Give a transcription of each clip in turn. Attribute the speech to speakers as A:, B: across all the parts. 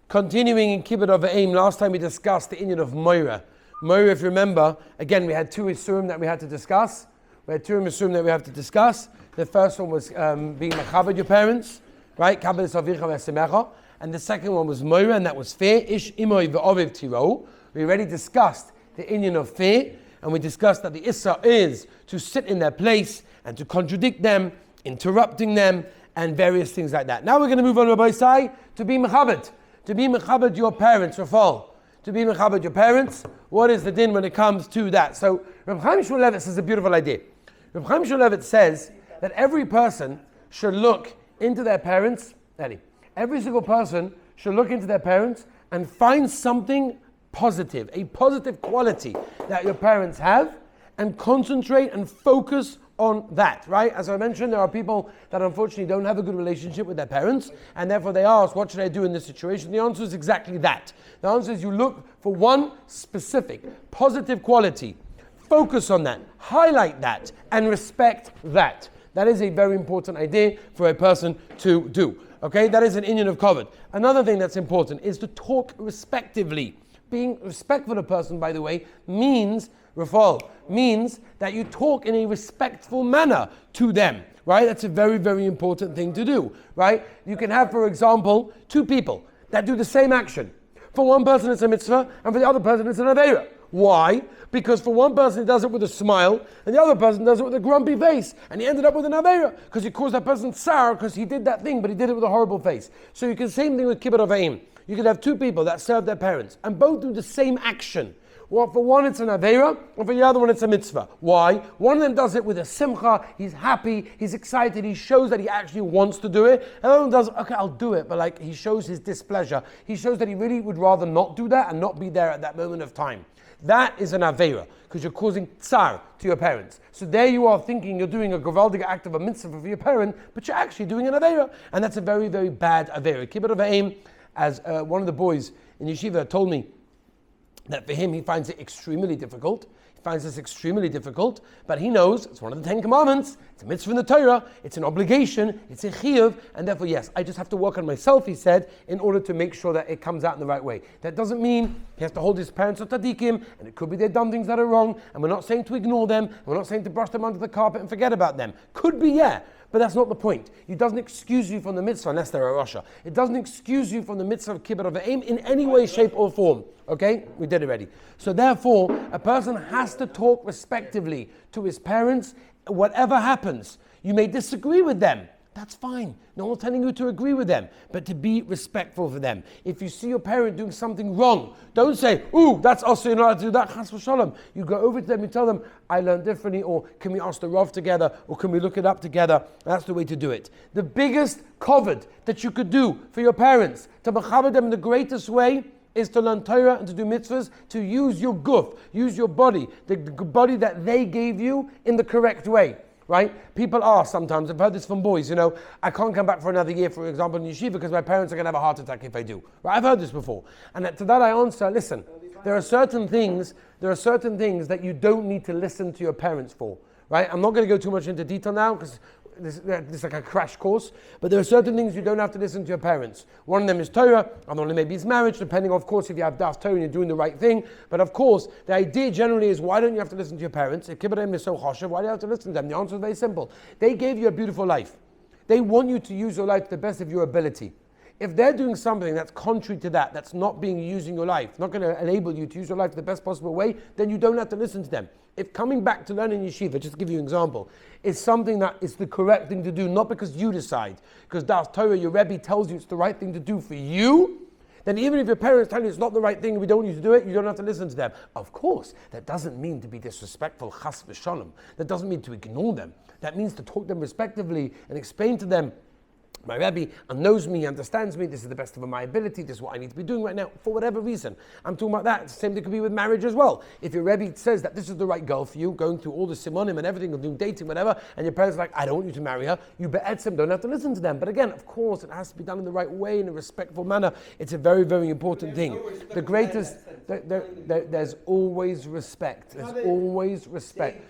A: Continuing in Kibbud Av V'em, last time we discussed the inyan of Moira. Moira, if you remember, again, we had two isurim that we had to discuss. The first one was being Machabed your parents, right? Kabed es avicha v'esemecha. And the second one was Moira, and that was fear. Ish imoy v'oviv tiro. We already discussed the inyan of fear, and we discussed that the Issa is to sit in their place and to contradict them, interrupting them, and various things like that. Now we're going to move on, Rabbi Sai, to be Machabed. To be Machabed your parents, Rafal. To be Machabed your parents, what is the din when it comes to that? So, Reb Chaim Shmulevitz says a beautiful idea. Reb Chaim Shmulevitz says that every person should look into their parents, every single person should look into their parents and find something positive, a positive quality that your parents have, and concentrate and focus on that, right? As I mentioned, there are people that unfortunately don't have a good relationship with their parents, and therefore they ask, what should I do in this situation? The answer is exactly that. The answer is you look for one specific positive quality, focus on that, highlight that, and respect that. That is a very important idea for a person to do. Okay, that is an inyan of kavod. Another thing that's important is to talk respectively. Being respectful of a person, by the way, means that you talk in a respectful manner to them, right? That's a very, very important thing to do, right? You can have, for example, two people that do the same action. For one person it's a mitzvah, and for the other person it's an aveira. Why? Because for one person he does it with a smile, and the other person does it with a grumpy face, and he ended up with an aveira, because he caused that person tsar, because he did that thing, but he did it with a horrible face. So you can same thing with Kibbud Av V'em. You could have two people that serve their parents, and both do the same action. Well, for one it's an aveira, and for the other one it's a mitzvah. Why? One of them does it with a simcha, he's happy, he's excited, he shows that he actually wants to do it. And the other one does, okay, I'll do it, but he shows his displeasure. He shows that he really would rather not do that and not be there at that moment of time. That is an aveira, because you're causing tsar to your parents. So there you are thinking you're doing a gewaldige act of a mitzvah for your parent, but you're actually doing an aveira. And that's a very, very bad aveira. Kibbud Av V'em, as one of the boys in yeshiva told me, that for him, he finds it extremely difficult. He finds this extremely difficult, but he knows it's one of the 10 commandments. It's a mitzvah in the Torah. It's an obligation. It's a chiyuv, and therefore, yes, I just have to work on myself, he said, in order to make sure that it comes out in the right way. That doesn't mean he has to hold his parents or tzaddikim, and it could be they've done things that are wrong, and we're not saying to ignore them, and we're not saying to brush them under the carpet and forget about them. Could be, yeah. But that's not the point. It doesn't excuse you from the mitzvah unless they're a Rasha. It doesn't excuse you from the mitzvah of Kibbud Av V'em in any way, shape, or form. Okay? We did it already. So therefore, a person has to talk respectively to his parents, whatever happens. You may disagree with them. That's fine. No one's telling you to agree with them, but to be respectful for them. If you see your parent doing something wrong, don't say, ooh, that's also, you're not allowed to do that, chas v'shalom. You go over to them and tell them, I learned differently, or can we ask the Rav together, or can we look it up together? That's the way to do it. The biggest kavod that you could do for your parents, to machabed them in the greatest way, is to learn Torah and to do mitzvahs, to use your guf, use your body, the body that they gave you in the correct way. Right? People ask sometimes, I've heard this from boys, I can't come back for another year, for example, in yeshiva, because my parents are going to have a heart attack if I do. Right? I've heard this before. And to that I answer, listen, there are certain things that you don't need to listen to your parents for. Right? I'm not going to go too much into detail now, because this is like a crash course, but there are certain things you don't have to listen to your parents. One of them is Torah, another one maybe is marriage, depending, of course, if you have das Torah and you're doing the right thing. But of course, the idea generally is, why don't you have to listen to your parents? If Kibbud Av V'em is so choshev, why do you have to listen to them? The answer is very simple. They gave you a beautiful life. They want you to use your life to the best of your ability. If they're doing something that's contrary to that, that's not using your life, not going to enable you to use your life the best possible way, then you don't have to listen to them. If coming back to learning yeshiva, just to give you an example, is something that is the correct thing to do, not because you decide, because das Torah, your Rebbe tells you it's the right thing to do for you, then even if your parents tell you it's not the right thing, we don't need to do it, you don't have to listen to them. Of course, that doesn't mean to be disrespectful, chas v'shalom. That doesn't mean to ignore them. That means to talk to them respectively and explain to them, my Rebbe knows me, understands me, this is the best of my ability, this is what I need to be doing right now, for whatever reason. I'm talking about that. The same thing could be with marriage as well. If your Rebbe says that this is the right girl for you, going through all the simonim and everything, doing dating, whatever, and your parents are like, I don't want you to marry her, you be'etzim, don't have to listen to them. But again, of course, it has to be done in the right way, in a respectful manner. It's a very, very important thing. The greatest, there's always respect. There's always respect.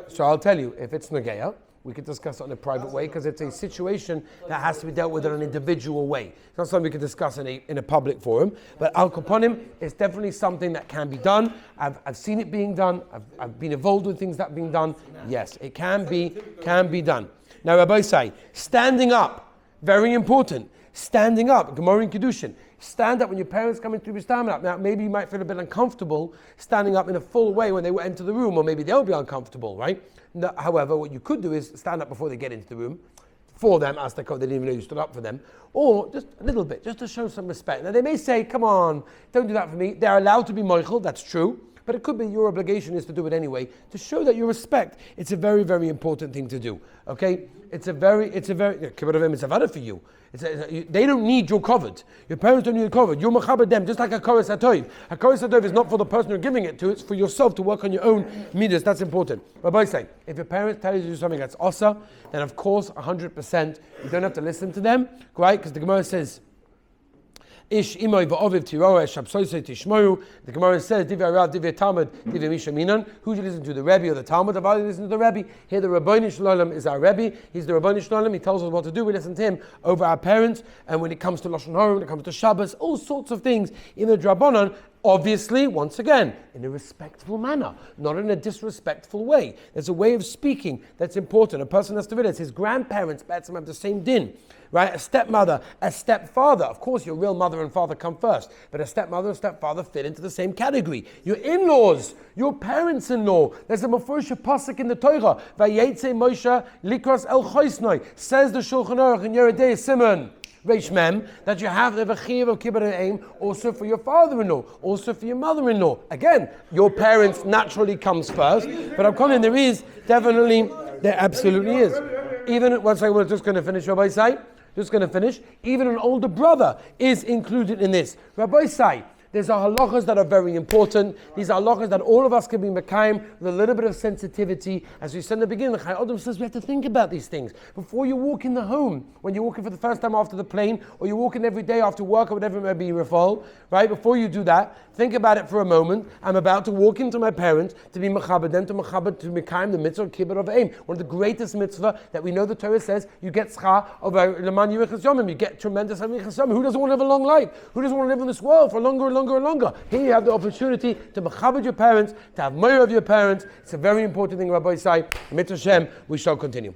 A: So I'll tell you, if it's Nageya, we could discuss it in a private way because it's a situation that has to be dealt with in an individual way. It's not something we could discuss in a public forum. But al kaponim is definitely something that can be done. I've seen it being done. I've been involved with things that have been done. Yes, it can be done. Now, Rabbi say, standing up, very important. Standing up, Gemara in Kedushin. Stand up when your parents come into your stand up. Now, maybe you might feel a bit uncomfortable standing up in a full way when they enter the room, or maybe they'll be uncomfortable, right? No, however, what you could do is stand up before they get into the room for them, as they didn't even know you stood up for them, or just a little bit, just to show some respect. Now, they may say, come on, don't do that for me. They're allowed to be moichel, that's true. But it could be your obligation is to do it anyway, to show that you respect. It's a very, very important thing to do. Okay? It's a very, Kibbud Av V'em is avada for you. They don't need your covered. Your parents don't need your covered. You're mechaber them, just like a koros hatoiv. A koros hatoiv is not for the person you're giving it to, it's for yourself to work on your own midas. That's important. Rabbi say, if your parents tell you to do something that's osa, then of course, 100%, you don't have to listen to them, right? Because the Gemara says, Ish imoy va'oviv tiroa shabsoisei tishmoyu. The Gemara says, Divya Rav, Divya Talmud, Divya Misha Minan. Who do you listen to, the Rebbe or the Talmud? If I listen to the Rebbe, here the Rabbeinu Shalom is our Rebbe. He's the Rabbeinu Shalom. He tells us what to do. We listen to him over our parents. And when it comes to Lashon Hara, when it comes to Shabbos, all sorts of things in the Drabanan, obviously, once again, in a respectful manner, not in a disrespectful way. There's a way of speaking that's important. A person has to realize his grandparents have the same din, right? A stepmother, a stepfather. Of course, your real mother and father come first, but a stepmother and stepfather fit into the same category. Your in-laws, your parents-in-law. There's a Mefurish pasuk in the Torah. Vayetze Moshe likros el choisnoi. Says the Shulchan Aruch in Yeridei Simon. Reish Mem, that you have the V'chiv of Kibbud Av V'em also for your father-in-law, also for your mother-in-law. Again, your parents naturally comes first, but I'm calling there is definitely, there absolutely is. Even, once I was just going to finish, Rabbi Say, even an older brother is included in this. Rabbi Say, there's halachas that are very important. These are halachas that all of us can be mekayim with a little bit of sensitivity. As we said in the beginning, the Chai Adam says we have to think about these things. Before you walk in the home, when you're walking for the first time after the plane, or you're walking every day after work, or whatever it may be, Rafal, right? Before you do that, think about it for a moment. I'm about to walk into my parents to be mechaber them, to mekayim the mitzvah of Kibbud Av V'em. One of the greatest mitzvah that we know the Torah says, you get schar over leman yirichas yomim. You get tremendous yirichas yomim. Who doesn't want to live a long life? Who doesn't want to live in this world for longer and longer? Here you have the opportunity to mechaber your parents, to have more of your parents. It's a very important thing, Rabbi Say. Mitzvah Shem, we shall continue.